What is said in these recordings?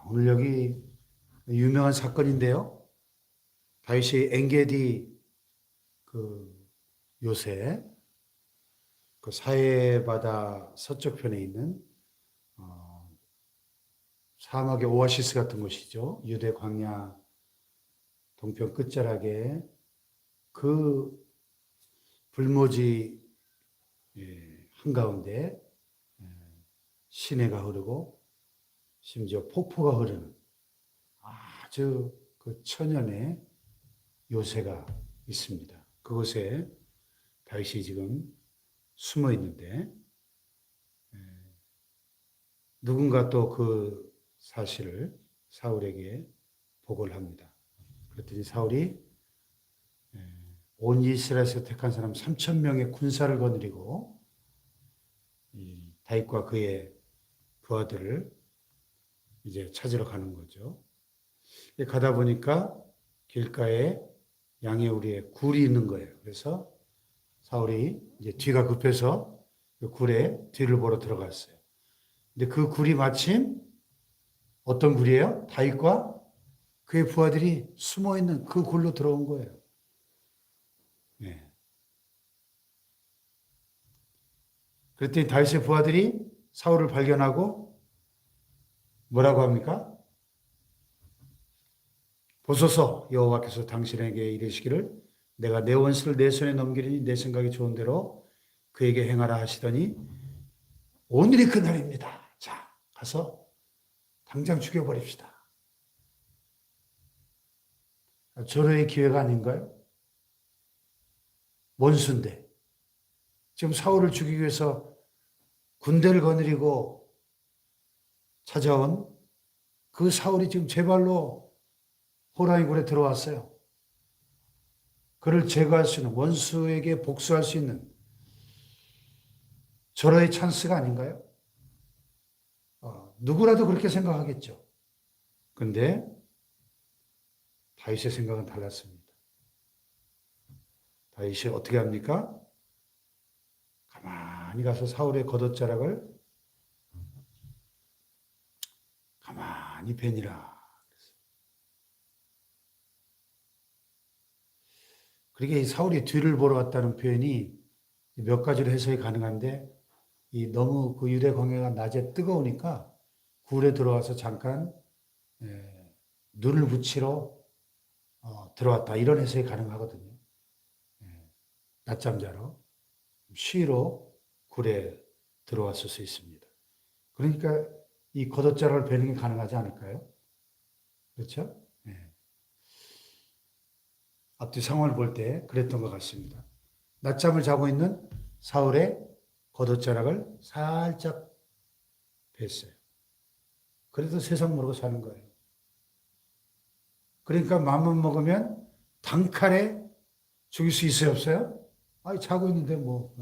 오늘 여기 유명한 사건인데요. 다윗이 엔게디 그 요새 그 사해바다 서쪽편에 있는 사막의 오아시스 같은 곳이죠. 유대 광야 동편 끝자락에 그 불모지 한가운데 시내가 흐르고 심지어 폭포가 흐르는 아주 그 천연의 요새가 있습니다. 그곳에 다윗이 지금 숨어 있는데 누군가 또 그 사실을 사울에게 보고를 합니다. 그랬더니 사울이 온 이스라엘에서 택한 사람 3천 명의 군사를 거느리고 다윗과 그의 부하들을 이제 찾으러 가는 거죠. 가다 보니까 길가에 양의 우리에 굴이 있는 거예요. 그래서 사울이 이제 뒤가 급해서 그 굴에 뒤를 보러 들어갔어요. 근데 그 굴이 마침 어떤 굴이에요? 다윗과 그의 부하들이 숨어 있는 그 굴로 들어온 거예요. 네. 그랬더니 다윗의 부하들이 사울을 발견하고 뭐라고 합니까? 보소서, 여호와께서 당신에게 이르시기를 내가 내 원수를 내 손에 넘기리니 내 생각이 좋은 대로 그에게 행하라 하시더니 오늘이 그날입니다. 자, 가서 당장 죽여버립시다. 절호의 기회가 아닌가요? 원수인데 지금 사울을 죽이기 위해서 군대를 거느리고 찾아온 그 사울이 지금 제 발로 호랑이 굴에 들어왔어요. 그를 제거할 수 있는, 원수에게 복수할 수 있는 절호의 찬스가 아닌가요? 누구라도 그렇게 생각하겠죠. 그런데 다윗의 생각은 달랐습니다. 다윗이 어떻게 합니까? 가만히 가서 사울의 겉옷자락을 가만히 베니라. 그러게 이 사울이 뒤를 보러 왔다는 표현이 몇 가지로 해석이 가능한데 이 너무 그 유대 광야가 낮에 뜨거우니까 굴에 들어와서 잠깐 눈을 붙이러 들어왔다 이런 해석이 가능하거든요. 낮잠 자러 쉬러 굴에 들어왔을 수 있습니다. 그러니까 이 겉옷자락을 베는 게 가능하지 않을까요? 그렇죠? 앞뒤 상황을 볼 때 그랬던 것 같습니다. 낮잠을 자고 있는 사울의 겉옷자락을 살짝 뺐어요. 그래도 세상 모르고 사는 거예요. 그러니까 마음만 먹으면 단칼에 죽일 수 있어요, 없어요? 아니, 자고 있는데 뭐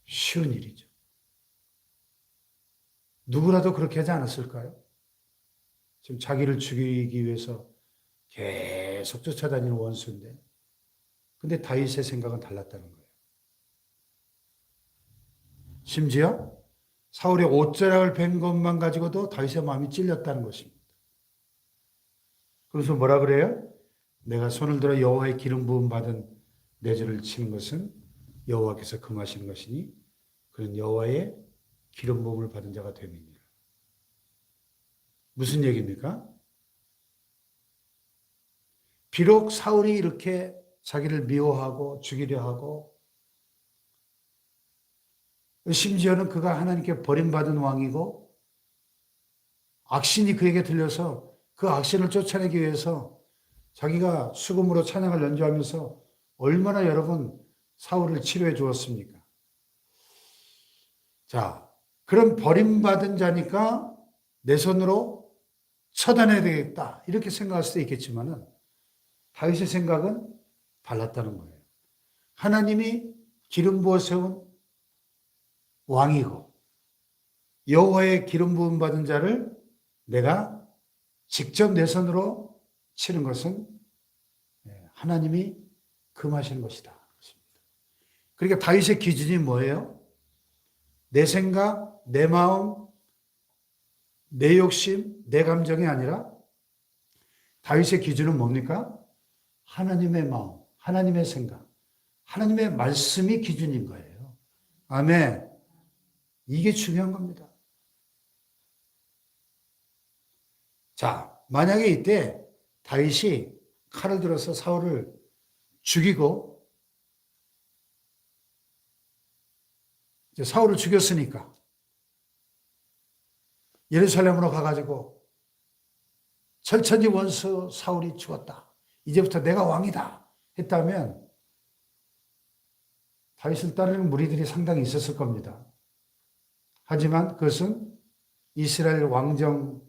쉬운 일이죠. 누구라도 그렇게 하지 않았을까요? 지금 자기를 죽이기 위해서 계속 쫓아다니는 원수인데 근데 다윗의 생각은 달랐다는 거예요. 심지어 사울의 옷자락을 벤 것만 가지고도 다윗의 마음이 찔렸다는 것입니다. 그래서 뭐라 그래요? 내가 손을 들어 여호와의 기름 부음 받은 내 죄를 치는 것은 여호와께서 금하시는 것이니 그는 여호와의 기름 부음을 받은 자가 됨이니라. 무슨 얘기입니까? 비록 사울이 이렇게 자기를 미워하고 죽이려 하고 심지어는 그가 하나님께 버림받은 왕이고 악신이 그에게 들려서 그 악신을 쫓아내기 위해서 자기가 수금으로 찬양을 연주하면서 얼마나 여러분 사울을 치료해 주었습니까? 자, 그런 버림받은 자니까 내 손으로 처단해야 되겠다 이렇게 생각할 수도 있겠지만은 다윗의 생각은 달랐다는 거예요. 하나님이 기름 부어 세운 왕이고 여호와의 기름 부음 받은 자를 내가 직접 내 손으로 치는 것은 하나님이 금하시는 것이다. 그러니까 다윗의 기준이 뭐예요? 내 생각, 내 마음, 내 욕심, 내 감정이 아니라 다윗의 기준은 뭡니까? 하나님의 마음, 하나님의 생각, 하나님의 말씀이 기준인 거예요. 아멘. 이게 중요한 겁니다. 자, 만약에 이때 다윗이 칼을 들어서 사울을 죽이고 이제 사울을 죽였으니까 예루살렘으로 가가지고 철천지 원수 사울이 죽었다. 이제부터 내가 왕이다. 했다면 다윗을 따르는 무리들이 상당히 있었을 겁니다. 하지만 그것은 이스라엘 왕정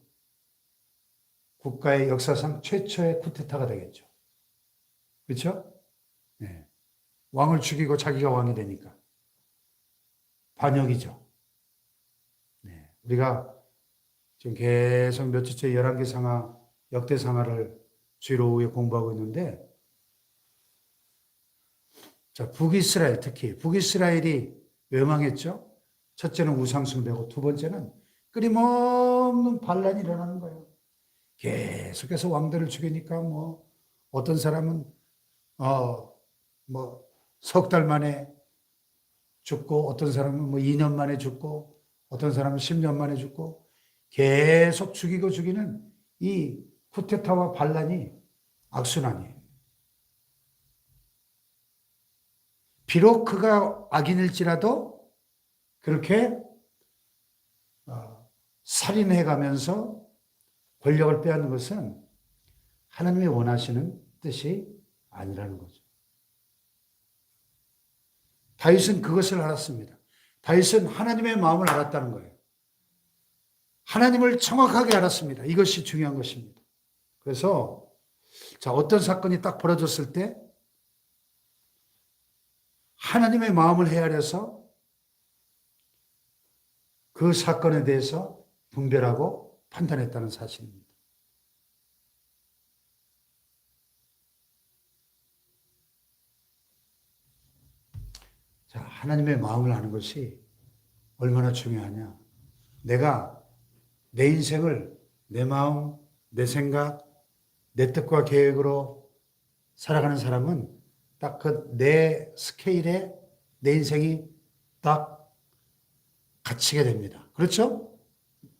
국가의 역사상 최초의 쿠데타가 되겠죠. 그렇죠? 네. 왕을 죽이고 자기가 왕이 되니까. 반역이죠. 네. 우리가 지금 계속 몇 주째 열왕기상하, 역대상하를 주일 오후에 공부하고 있는데, 자, 북이스라엘, 특히 북이스라엘이 왜 망했죠? 첫째는 우상숭배고 두 번째는 끊임없는 반란이 일어나는 거예요. 계속해서 왕들을 죽이니까 뭐 어떤 사람은 뭐 석 달 만에 죽고 어떤 사람은 뭐 2년 만에 죽고 어떤 사람은 10년 만에 죽고 계속 죽이고 죽이는 이 쿠데타와 반란이 악순환이에요. 비록 그가 악인일지라도 그렇게 살인해가면서 권력을 빼앗는 것은 하나님이 원하시는 뜻이 아니라는 거죠. 다윗은 그것을 알았습니다. 다윗은 하나님의 마음을 알았다는 거예요. 하나님을 정확하게 알았습니다. 이것이 중요한 것입니다. 그래서 자, 어떤 사건이 딱 벌어졌을 때 하나님의 마음을 헤아려서 그 사건에 대해서 분별하고 판단했다는 사실입니다. 자, 하나님의 마음을 아는 것이 얼마나 중요하냐. 내가 내 인생을 내 마음, 내 생각, 내 뜻과 계획으로 살아가는 사람은 딱 그 내 스케일에 내 인생이 딱 갇히게 됩니다. 그렇죠?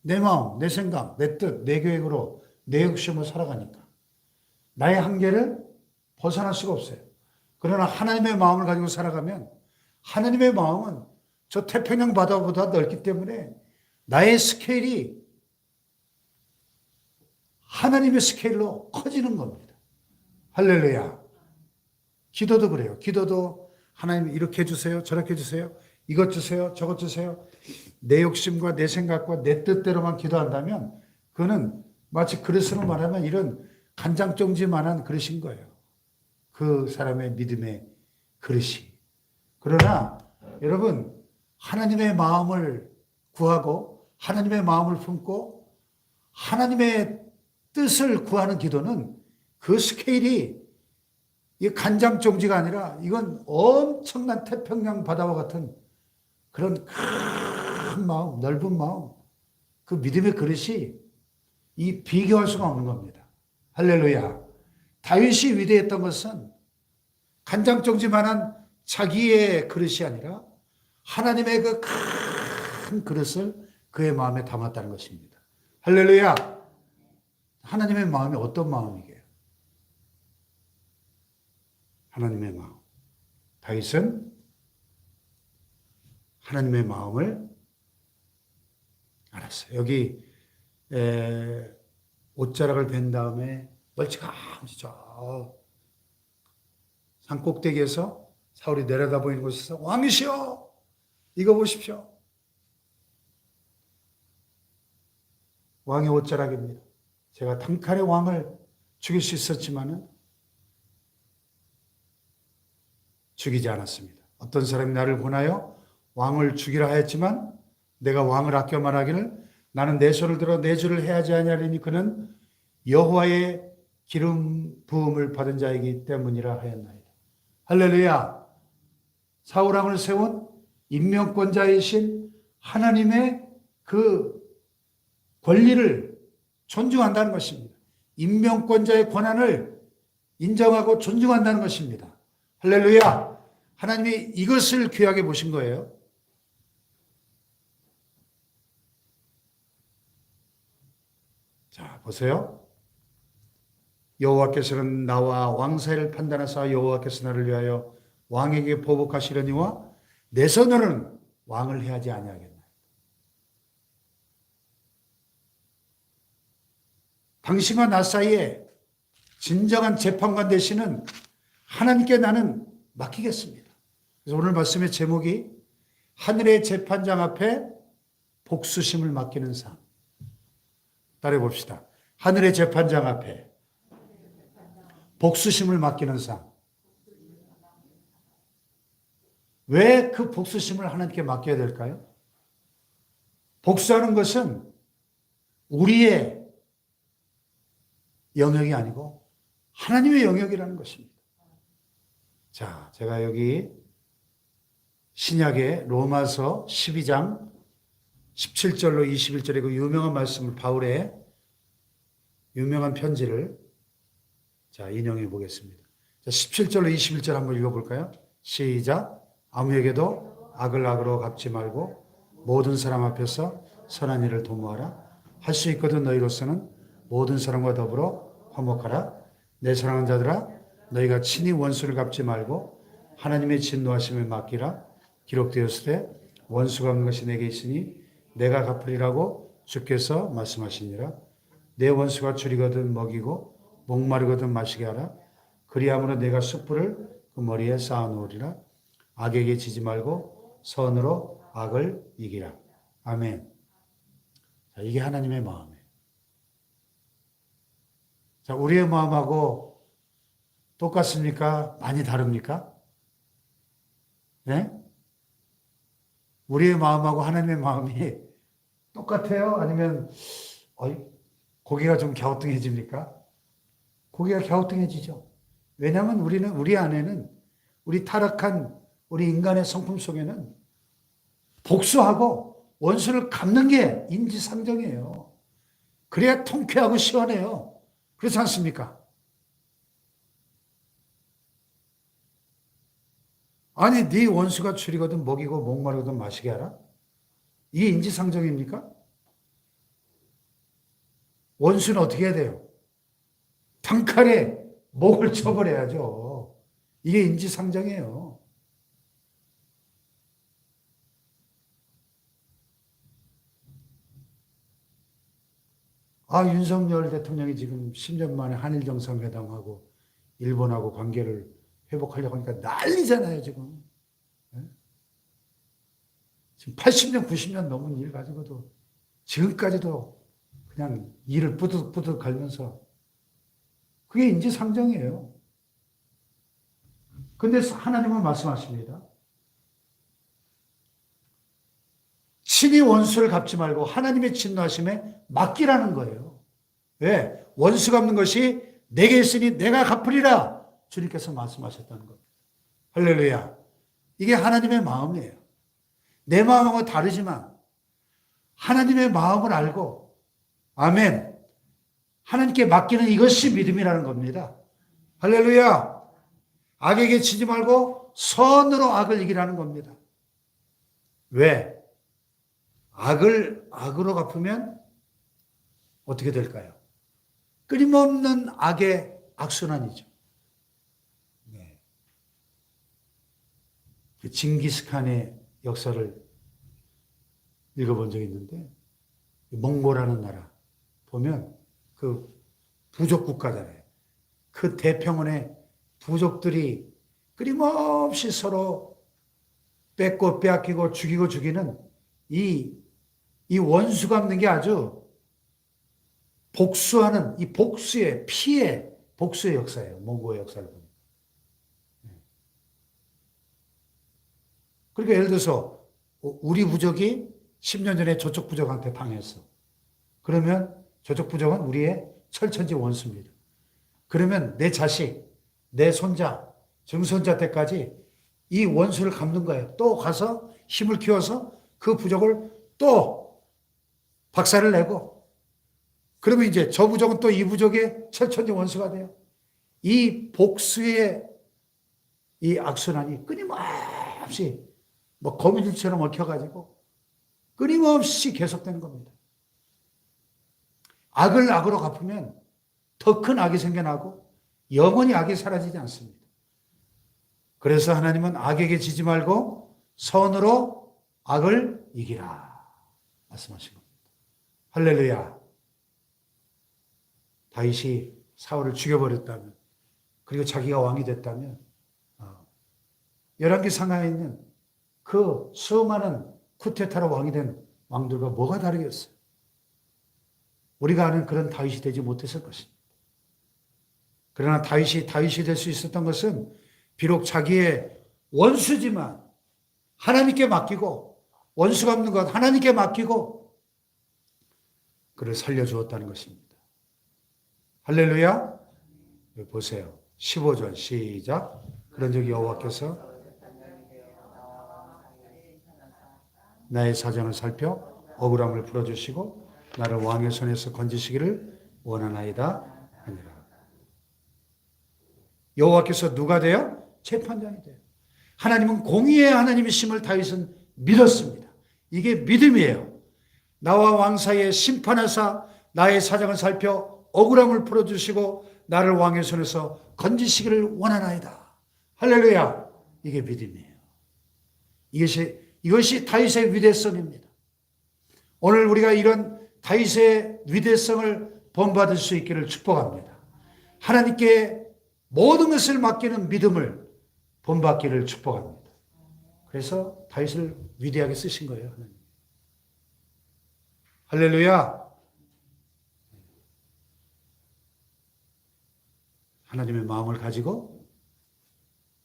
내 마음, 내 생각, 내 뜻, 내 계획으로 내 욕심으로 살아가니까 나의 한계를 벗어날 수가 없어요. 그러나 하나님의 마음을 가지고 살아가면 하나님의 마음은 저 태평양 바다보다 넓기 때문에 나의 스케일이 하나님의 스케일로 커지는 겁니다. 할렐루야. 기도도 그래요. 기도도 하나님 이렇게 해주세요. 저렇게 해주세요. 이것 주세요. 저것 주세요. 내 욕심과 내 생각과 내 뜻대로만 기도한다면 그거는 마치 그릇으로 말하면 이런 간장종지만한 그릇인 거예요. 그 사람의 믿음의 그릇이. 그러나 여러분 하나님의 마음을 구하고 하나님의 마음을 품고 하나님의 뜻을 구하는 기도는 그 스케일이 이 간장종지가 아니라 이건 엄청난 태평양 바다와 같은 그런 큰 마음, 넓은 마음, 그 믿음의 그릇이 이 비교할 수가 없는 겁니다. 할렐루야. 다윗이 위대했던 것은 간장종지만한 자기의 그릇이 아니라 하나님의 그 큰 그릇을 그의 마음에 담았다는 것입니다. 할렐루야. 하나님의 마음이 어떤 마음이게요? 하나님의 마음. 다윗은 하나님의 마음을 알았어요. 여기 옷자락을 벤 다음에 멀찌감치 저 산꼭대기에서 사울이 내려다 보이는 곳에서 왕이시여 이거 보십시오. 왕의 옷자락입니다. 제가 단칼에 왕을 죽일 수 있었지만은 죽이지 않았습니다. 어떤 사람이 나를 권하여 왕을 죽이라 하였지만 내가 왕을 아껴 말하기를 나는 내 손을 들어 내 주를 해하지 아니하리니 그는 여호와의 기름 부음을 받은 자이기 때문이라 하였나이다. 할렐루야. 사울왕을 세운 임명권자이신 하나님의 그 권리를 존중한다는 것입니다. 임명권자의 권한을 인정하고 존중한다는 것입니다. 할렐루야! 하나님이 이것을 귀하게 보신 거예요. 자, 보세요. 여호와께서는 나와 왕 사이를 판단하사 여호와께서 나를 위하여 왕에게 보복하시려니와 내 손으로는 왕을 해하지 아니하겠나. 당신과 나 사이에 진정한 재판관 되시는 하나님께 나는 맡기겠습니다. 그래서 오늘 말씀의 제목이 하늘의 재판장 앞에 복수심을 맡기는 삶. 따라해 봅시다. 하늘의 재판장 앞에 복수심을 맡기는 삶. 왜 그 복수심을 하나님께 맡겨야 될까요? 복수하는 것은 우리의 영역이 아니고 하나님의 영역이라는 것입니다. 자, 제가 여기 신약의 로마서 12장 17절로 21절의 그 유명한 말씀을, 바울의 유명한 편지를 자, 인용해 보겠습니다. 자, 17절로 21절 한번 읽어볼까요? 시작. 아무에게도 악을 악으로 갚지 말고 모든 사람 앞에서 선한 일을 도모하라. 할 수 있거든 너희로서는 모든 사람과 더불어 화목하라. 내 사랑하는 자들아, 너희가 친히 원수를 갚지 말고 하나님의 진노하심을 맡기라. 기록되었으되 원수가 없는 것이 내게 있으니 내가 갚으리라고 주께서 말씀하시니라. 내 원수가 줄이거든 먹이고 목마르거든 마시게 하라. 그리함으로 내가 숯불을 그 머리에 쌓아놓으리라. 악에게 지지 말고 선으로 악을 이기라. 아멘. 자, 이게 하나님의 마음이에요. 자, 우리의 마음하고 똑같습니까? 많이 다릅니까? 네? 우리의 마음하고 하나님의 마음이 똑같아요? 아니면 고개가 좀 갸우뚱해집니까? 고개가 갸우뚱해지죠. 왜냐하면 우리 안에는, 우리 타락한 우리 인간의 성품 속에는 복수하고 원수를 갚는 게 인지상정이에요. 그래야 통쾌하고 시원해요. 그렇지 않습니까? 아니, 네 원수가 줄이거든 먹이고 목마르거든 마시게 하라? 이게 인지상정입니까? 원수는 어떻게 해야 돼요? 단칼에 목을 쳐버려야죠. 이게 인지상정이에요. 윤석열 대통령이 지금 10년 만에 한일 정상회담하고 일본하고 관계를 회복하려고 하니까 난리잖아요, 지금. 지금 80년, 90년 넘은 일 가지고도 지금까지도 그냥 이를 뿌듯뿌듯 갈면서 그게 인지상정이에요. 근데 하나님은 말씀하십니다. 친히 원수를 갚지 말고 하나님의 진노하심에 맡기라는 거예요. 왜? 원수 갚는 것이 내게 있으니 내가 갚으리라. 주님께서 말씀하셨다는 겁니다. 할렐루야. 이게 하나님의 마음이에요. 내 마음하고 다르지만 하나님의 마음을 알고, 아멘, 하나님께 맡기는 이것이 믿음이라는 겁니다. 할렐루야. 악에게 치지 말고 선으로 악을 이기라는 겁니다. 왜? 악을 악으로 갚으면 어떻게 될까요? 끊임없는 악의 악순환이죠. 네. 징기스칸의 역사를 읽어본 적이 있는데, 몽골이라는 나라 보면 그 부족 국가잖아요. 그 대평원에 부족들이 끊임없이 서로 뺏고 빼앗기고 죽이고 죽이는 이 원수 갚는 게 아주 복수하는, 이 복수의 피해, 복수의 역사예요. 몽고의 역사를 보면. 그러니까 예를 들어서 우리 부족이 10년 전에 저쪽 부족한테 당했어. 그러면 저쪽 부족은 우리의 철천지 원수입니다. 그러면 내 자식, 내 손자, 증손자 때까지 이 원수를 갚는 거예요. 또 가서 힘을 키워서 그 부족을 또 박살을 내고 그러면 이제 저 부족은 또 이 부족의 철천지 원수가 돼요. 이 복수의 이 악순환이 끊임없이 뭐 거미줄처럼 얽혀가지고 끊임없이 계속되는 겁니다. 악을 악으로 갚으면 더 큰 악이 생겨나고 영원히 악이 사라지지 않습니다. 그래서 하나님은 악에게 지지 말고 선으로 악을 이기라 말씀하신 겁니다. 할렐루야. 다윗이 사울을 죽여버렸다면, 그리고 자기가 왕이 됐다면 열왕기 상하에 있는 그 수많은 쿠데타로 왕이 된 왕들과 뭐가 다르겠어요? 우리가 아는 그런 다윗이 되지 못했을 것입니다. 그러나 다윗이 될 수 있었던 것은 비록 자기의 원수지만 하나님께 맡기고, 원수가 없는 것 하나님께 맡기고 그를 살려주었다는 것입니다. 할렐루야. 여기 보세요. 15절 시작. 그런즉 여호와께서 나의 사정을 살펴 억울함을 풀어주시고 나를 왕의 손에서 건지시기를 원하나이다 하니라. 여호와께서 누가 돼요? 재판장이 돼요. 하나님은 공의의 하나님이심을 다윗은 믿었습니다. 이게 믿음이에요. 나와 왕 사이에 심판하사 나의 사정을 살펴 억울함을 풀어주시고 나를 왕의 손에서 건지시기를 원하나이다. 할렐루야. 이게 믿음이에요. 이것이 다윗의 위대성입니다. 오늘 우리가 이런 다윗의 위대성을 본받을 수 있기를 축복합니다. 하나님께 모든 것을 맡기는 믿음을 본받기를 축복합니다. 그래서 다윗을 위대하게 쓰신 거예요. 하나님. 할렐루야. 하나님의 마음을 가지고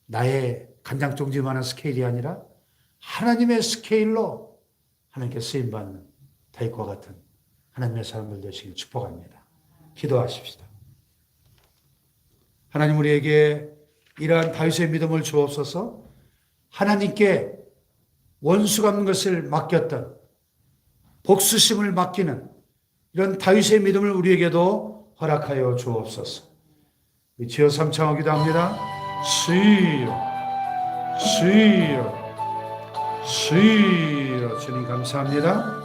나의 간장종지만한 스케일이 아니라 하나님의 스케일로 하나님께 쓰임받는 다윗과 같은 하나님의 사람들 되시길 축복합니다. 기도하십시다. 하나님, 우리에게 이러한 다윗의 믿음을 주옵소서. 하나님께 원수 갚는 것을 맡겼던, 복수심을 맡기는 이런 다윗의 믿음을 우리에게도 허락하여 주옵소서. 주여 삼창하기도 합니다. 주여, 주여, 주여. 주님 감사합니다.